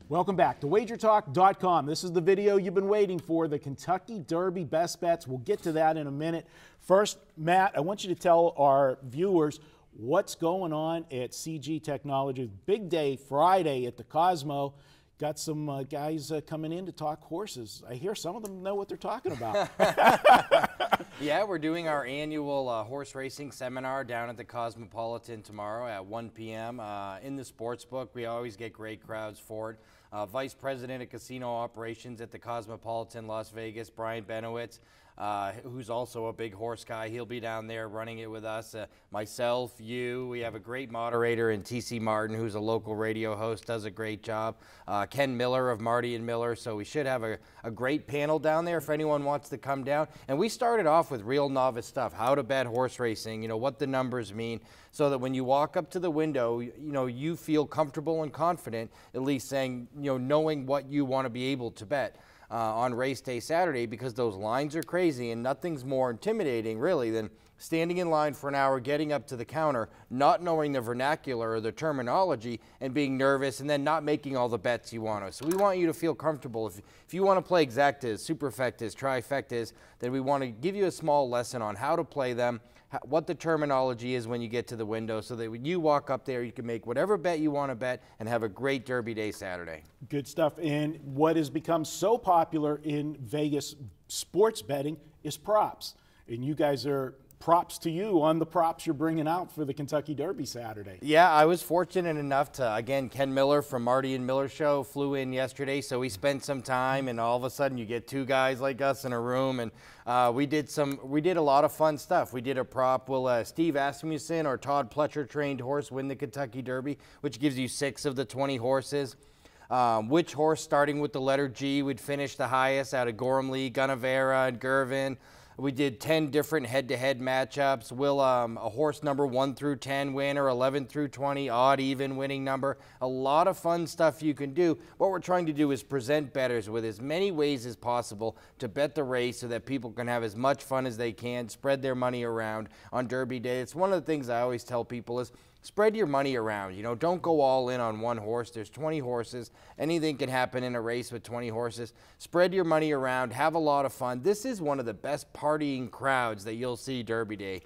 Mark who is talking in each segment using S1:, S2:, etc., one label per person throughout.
S1: Welcome back to WagerTalk.com. This is the video you've been waiting for, the Kentucky Derby best bets. We'll get to that in a minute. First, Matt, I want you to tell our viewers what's going on at CG Technologies. Big day Friday at the Cosmo. Got some guys coming in to talk horses. I hear some of them know what they're talking about.
S2: Yeah, we're doing our annual horse racing seminar down at the Cosmopolitan tomorrow at 1 p.m. In the sports book. We always get great crowds for it. Vice President of Casino Operations at the Cosmopolitan Las Vegas, Brian Benowitz, who's also a big horse guy. He'll be down there running it with us. Myself, you. We have a great moderator in T.C. Martin, who's a local radio host, does a great job. Ken Miller of Marty and Miller. So we should have a great panel down there if anyone wants to come down. And we started off with real novice stuff, how to bet horse racing, you know, what the numbers mean, so that when you walk up to the window, you know, you feel comfortable and confident, at least saying, you know, knowing what you want to be able to bet on race day Saturday, because those lines are crazy and nothing's more intimidating really than standing in line for an hour, getting up to the counter, not knowing the vernacular or the terminology and being nervous and then not making all the bets you want to. So we want you to feel comfortable. If you want to play exactas, superfectas, trifectas, then we want to give you a small lesson on how to play them, what the terminology is when you get to the window, so that when you walk up there, you can make whatever bet you want to bet and have a great Derby Day Saturday.
S1: Good stuff. And what has become so popular in Vegas sports betting is props. And you guys are props to you on the props you're bringing out for the Kentucky Derby Saturday.
S2: Yeah, I was fortunate enough to, again, Ken Miller from Marty and Miller Show flew in yesterday, so we spent some time, and all of a sudden you get two guys like us in a room, and we did a lot of fun stuff. We did a prop. Will Steve Asmussen or Todd Pletcher trained horse win the Kentucky Derby, which gives you 6 of the 20 horses. Which horse starting with the letter G would finish the highest out of Gormley, Gunnevera, and Gervin. We did 10 different head-to-head matchups. Will a horse number 1 through 10 win, or 11 through 20, odd, even winning number? A lot of fun stuff you can do. What we're trying to do is present bettors with as many ways as possible to bet the race so that people can have as much fun as they can, spread their money around on Derby Day. It's one of the things I always tell people is, spread your money around. You know, don't go all in on one horse. There's 20 horses. Anything can happen in a race with 20 horses. Spread your money around. Have a lot of fun. This is one of the best partying crowds that you'll see Derby Day.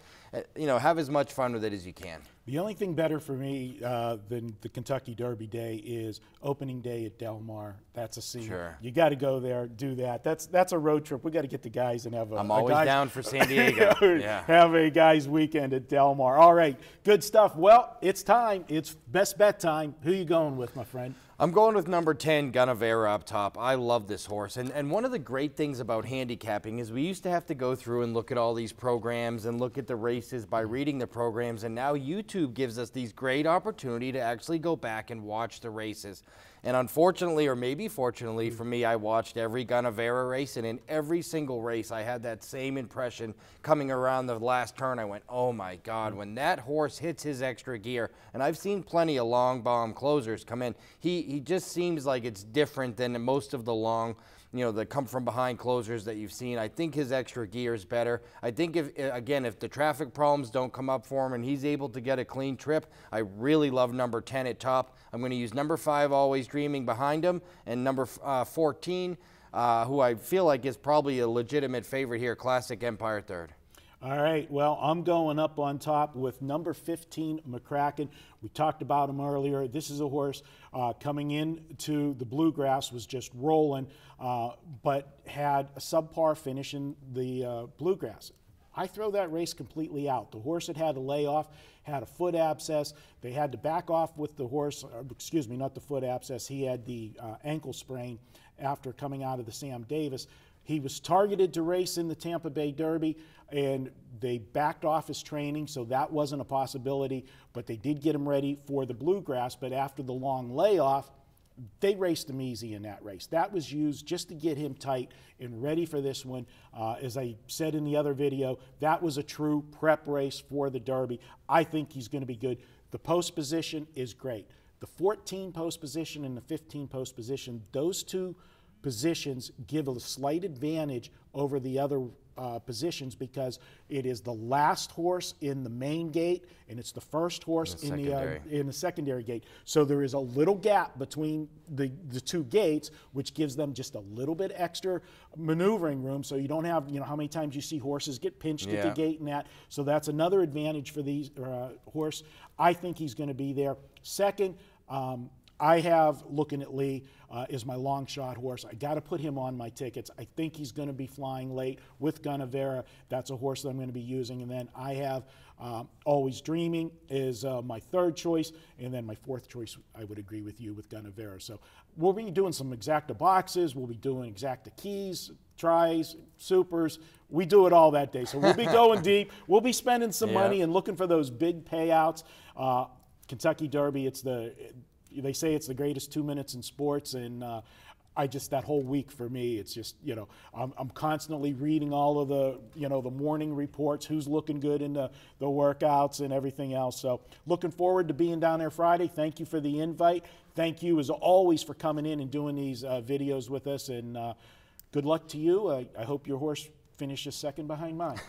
S2: You know, have as much fun with it as you can.
S1: The only thing better for me than the Kentucky Derby Day is opening day at Del Mar. That's a scene.
S2: Sure.
S1: You got to go there, do that. That's a road trip. We got to get the guys and have a.
S2: I'm always down for San Diego. Yeah.
S1: Have a guys' weekend at Del Mar. All right, good stuff. Well, it's time. It's best bet time. Who you going with, my friend?
S2: I'm going with number 10, Gunnevera up top. I love this horse. And one of the great things about handicapping is we used to have to go through and look at all these programs and look at the races by reading the programs. And now YouTube gives us these great opportunity to actually go back and watch the races. And unfortunately, or maybe fortunately for me, I watched every Gunnevera race, and in every single race, I had that same impression coming around the last turn. I went, oh my God, when that horse hits his extra gear, and I've seen plenty of long bomb closers come in, he just seems like it's different than most of the long, you know, the come from behind closers that you've seen. I think his extra gear is better. I think if the traffic problems don't come up for him and he's able to get a clean trip, I really love number 10 at top. I'm going to use number 5, Always Dreaming, behind him, and number 14, who I feel like is probably a legitimate favorite here, Classic Empire, third.
S1: All right, well, I'm going up on top with number 15, McCracken. We talked about him earlier. This is a horse coming into the Bluegrass, was just rolling, but had a subpar finish in the Bluegrass. I throw that race completely out. The horse had a layoff, had a foot abscess. They had to back off with the horse, excuse me, not the foot abscess. He had the ankle sprain after coming out of the Sam Davis. He was targeted to race in the Tampa Bay Derby, and they backed off his training, so that wasn't a possibility, but they did get him ready for the Bluegrass. But after the long layoff, they raced him easy in that race. That was used just to get him tight and ready for this one. As I said in the other video, that was a true prep race for the Derby. I think he's going to be good. The post position is great. The 14 post position and the 15 post position, those two positions give a slight advantage over the other positions because it is the last horse in the main gate and it's the first horse in the secondary gate. So there is a little gap between the two gates, which gives them just a little bit extra maneuvering room. So you don't have, you know, how many times you see horses get pinched at the gate and that. So that's another advantage for these horse. I think he's going to be there. Second, I have, looking at Lee, is my long shot horse. I got to put him on my tickets. I think he's going to be flying late with Guinevere. That's a horse that I'm going to be using. And then I have Always Dreaming is my third choice. And then my fourth choice, I would agree with you, with Guinevere. So we'll be doing some exacta boxes. We'll be doing exacta keys, tries, supers. We do it all that day. So we'll be going deep. We'll be spending some money and looking for those big payouts. Kentucky Derby, they say it's the greatest 2 minutes in sports, and that whole week for me, it's just, you know, I'm constantly reading all of the, you know, the morning reports, who's looking good in the workouts and everything else. So looking forward to being down there Friday. Thank you for the invite. Thank you, as always, for coming in and doing these videos with us, and good luck to you. I hope your horse finishes second behind mine.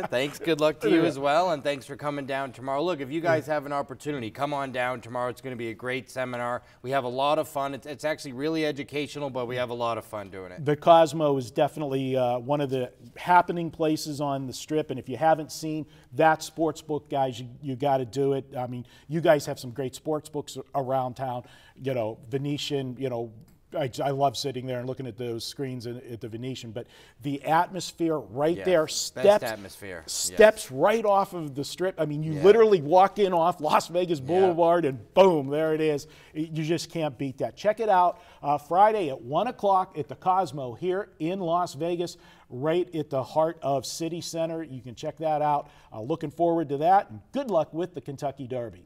S2: Thanks. Good luck to you as well, and thanks for coming down tomorrow. Look, if you guys have an opportunity, come on down tomorrow. It's going to be a great seminar. We have a lot of fun. It's actually really educational, but we have a lot of fun doing it.
S1: The Cosmo is definitely one of the happening places on the Strip, and if you haven't seen that sports book, guys, you got to do it. I mean, you guys have some great sports books around town. You know, Venetian, you know, I love sitting there and looking at those screens at the Venetian, but the atmosphere right there steps right off of the Strip. I mean, you literally walk in off Las Vegas Boulevard and boom, there it is. You just can't beat that. Check it out Friday at 1 o'clock at the Cosmo here in Las Vegas, right at the heart of City Center. You can check that out. Looking forward to that, and good luck with the Kentucky Derby.